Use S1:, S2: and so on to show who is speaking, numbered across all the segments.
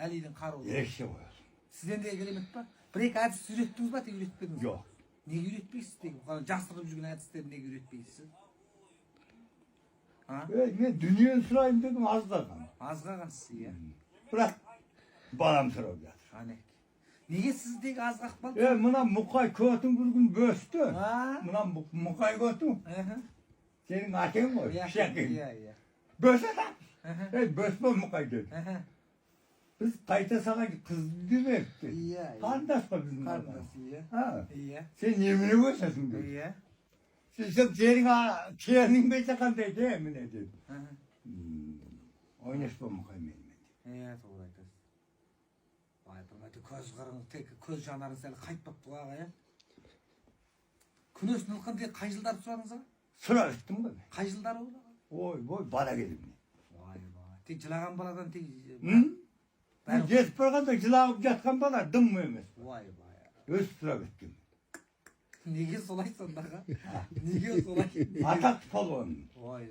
S1: Әлидің қаруы.
S2: Ерекше қояды.
S1: Сізден де керемет па? Бір-екі әдіс үйреттіңіз ба, тек үйретпедіңіз?
S2: Жоқ.
S1: Неге үйретпейсіз? Жасырып жүрген әдістерді неге үйретпейсіз?
S2: Мен дүниені сұрайын дедім, аз қалған.
S1: Аз қалғансыз, иә.
S2: Бірақ балам сұрап жатыр.
S1: Анеке. Неге сіздегі аз қақпал?
S2: Мына мұқай көтің бір күн бөсті. Мына мұқай көтің. Сенің әкең ғой, шәкең. Бөс адам. Бөспе мұқай деді. Біз қайта саған қыз демекті. Қандас па біздің
S1: қандас, иә.
S2: Сен немені өсесің деді.
S1: Иә.
S2: Сенің келінің бейті қандай де, міне деді. Ойнаспа мұқай менімен деді.
S1: Иә, тоғыр айтасыз. Бай, бірмәте көз қырыңыз, тек көз жанарыңыз әлі қайтпап тұғаға, иә? Күнөсін ұлқан тек қай жылдарды сұрадыңыз аға?
S2: Сұрап еттім ғой.
S1: Қай жылдары ол аға?
S2: Ой, бала келімне.
S1: Бай, тек жылаған баладан тек...
S2: Жетіп барғанда жылағып жатқан бала дым емес.
S1: Бай.
S2: Өз сұрап еттім.
S1: Неге солай сондағы? Неге солай?
S2: Атақты полуан.
S1: Ой,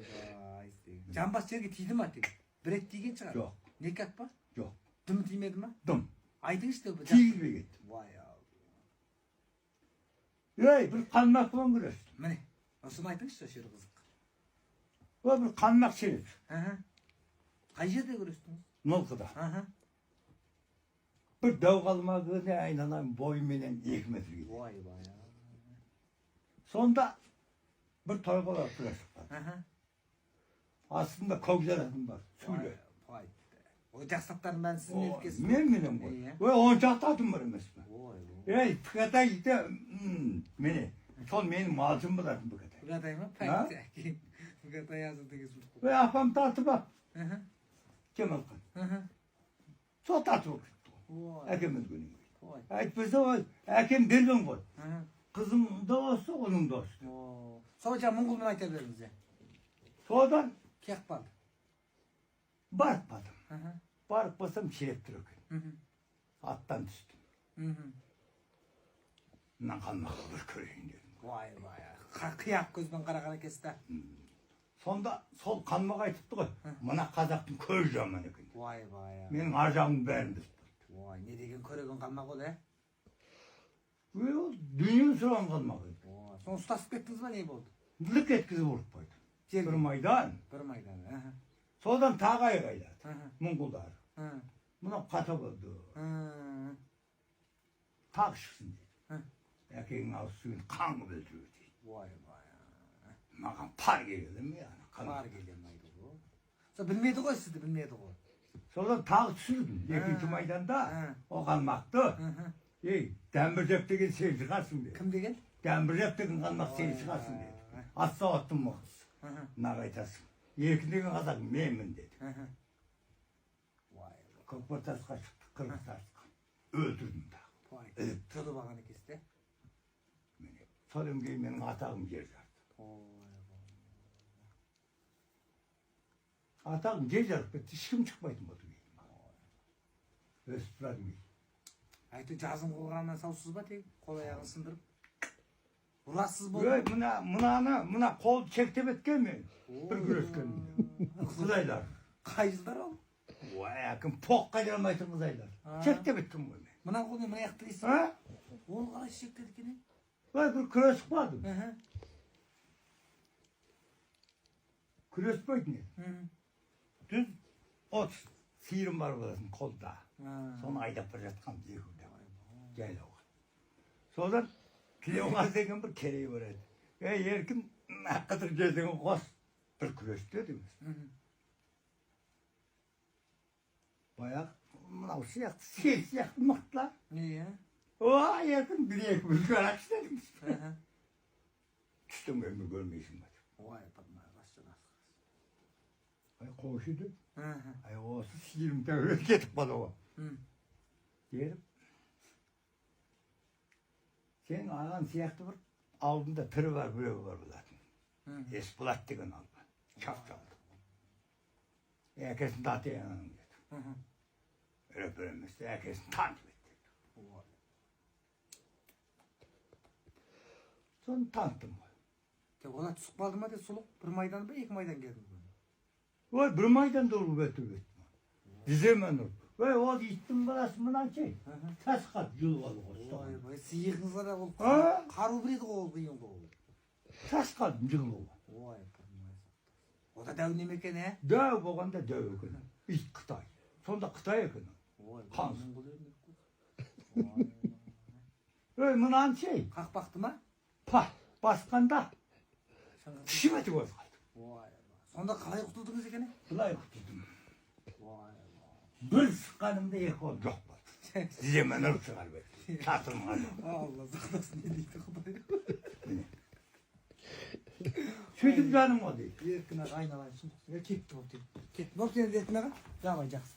S1: жамбас жерге тиді ма тек? Бір рет тиген шығар?
S2: Жоқ.
S1: Некат па?
S2: Жоқ.
S1: Дым тимеді ма?
S2: Дым.
S1: Айтыңызшы деп.
S2: Тигізбей кетті.
S1: Вай,
S2: бір қанмақ болған көресің.
S1: Міне, осыны айтыңызшы, шері қызық.
S2: Бір қанмақ шереп.
S1: Қай жерде көресіңіз?
S2: Нолқыда. Бір дәу қалмағыны айналайын бойыменен 2 метрге.
S1: Вай.
S2: Сонда бір тойғалар тұра шыққан. Астында көк жаратын бар, сүйле.
S1: Ой, жақсаттарын бәрін сіздің елкесіз.
S2: Менен ғой. Он шақты атым бар емес пе? Пікатай де, міне, сол менің малшым болатын Пікатай.
S1: Пікатай ма? Пәкті. Пікатай азыр дегіз бұл.
S2: Апам тартып ап. Кем алған. Сол тартып ап. Әкем өзгенің ғой. Әйтпесе ол әкем берген ғой. Қызым да осы, оның да осы.
S1: Сол жа мұңғылмен айта беріңіз.
S2: Содан
S1: кек барды.
S2: Барып бадым. Барып басам шереп тұр екен. Аттан түстім. Мына қанмаға бір көрейін дедім.
S1: Вай. Қияқ көзбен қараған екесті.
S2: Сонда сол қанмаға айтыпты ғой. Мына қазақтың көз жаман екен.
S1: Вай.
S2: Менің ажағымның бәрін біліп.
S1: Ой, не деген көреген қалмақ ол,
S2: Ол дүниені сұраған қалмақ еді.
S1: Соны ұстасып кеттіңіз ба, не болды?
S2: Лік еткізіп ұрып қойды. Бір майдан. Содан тағы айғайлады. Мұңғылдар. Мынау қата болды. Тағы шықсын дейді. Әкеңнің ауыз суын қаңғы білдіру дейді.
S1: Вай.
S2: Маған пар келеді ме?
S1: Пар келеді майды ғой. Сол білмеді ғой, сізді білмеді ғой.
S2: Содан тағы түсірдім. 2-ші майданда оған мақты. Дәмбіржеп деген сен шығарсың деді.
S1: Кім деген?
S2: Дәмбіржеп деген қанмақ сен шығарсың деді. Атса аттым мұқыз. Нақ айтасың. Еркін деген қазақ менмін деді. Көкбатасқа шықты, Қырғызстасқа. Өлтірдім тағы.
S1: Тұрды баған екесті?
S2: Содан кейін менің атағым жер жарды. Атағым жер жарып кетті, ешкім шықпайтын болды. Өсіп тұрадым дейді.
S1: Әйті жазым қылғаннан саусыз ба тек? Қол аяғын сындырып? Ұрасыз болды?
S2: Мұна қол шектеп еткен мен. Бір күрескен. Қызайлар.
S1: Қай жылдар ол?
S2: Әкім поққа жармайтын қызайлар. Шектеп еткен ғой мен.
S1: Мұна қолмен мұна яқты дейсің? Ол қалай шектеді екен?
S2: Бір күресіп бадым. Күреспейтін еді. Түз 30 сиырым бар болатын қолда. Соны айдап бір жатқан жегуде жайлауға. Содан Тілеуғаз деген бір керей бар еді. Еркін қыдыр кездеген қос бір күресті едіңіз. Баяқ мынау сияқты, сен сияқты мықтылар. Еркін бір-екі бүлгі арақ істедіңіз. Түстен өмір көрмейсің ба?
S1: Ой, бұрмай басшын
S2: асқыз. Қойшы деп. Осы сиырым тәуір кетіп қалуға. Еріп. Сен аған сияқты бір алдында түрі бар, біреу бар болатын. Есболат деген алған. Шафталды. Әкесін таты еңінің деді. Өреп өреместі, әкесін танып ет деді. Соны таныттым ғой.
S1: Ола түсіп қалды ма деді, сұлық? Бір майдан ба, 2 майдан келді?
S2: Ой, бір майданда ұрып өтіп өтті. Діземен ұрып. Ve o itin balası mınançı. Tas kat yıl var o.
S1: Ойбай, сиығыңызға да ол
S2: А?
S1: қару береді ғой ол қиын ғой.
S2: Tas kat yıl var.
S1: Ой, o da дәу неме екен, ә?
S2: Döv boğanda döv ekeni. İlk Kıtay. Sonda Kıtay ekeni.
S1: Ой,
S2: Хан.
S1: бұл ермек қой.
S2: Ve mınançı.
S1: Қақпақты ма?
S2: Pah. Baskanda. Kişimeti var.
S1: Ой, сонда қалай құтылдыңыз екен, ә?
S2: Kılay kutudum.
S1: Ой,
S2: Bir sıkanımda ek ol yok var. Size men ırkçılar ver. Satılmadı.
S1: Алла сақтасын, не дейді құдай.
S2: Söйтіп canım o değil.
S1: Еркін аға айналайын. Кетті бұл. Кетті. Бұл сені дейтін аға? Жамай жақсы.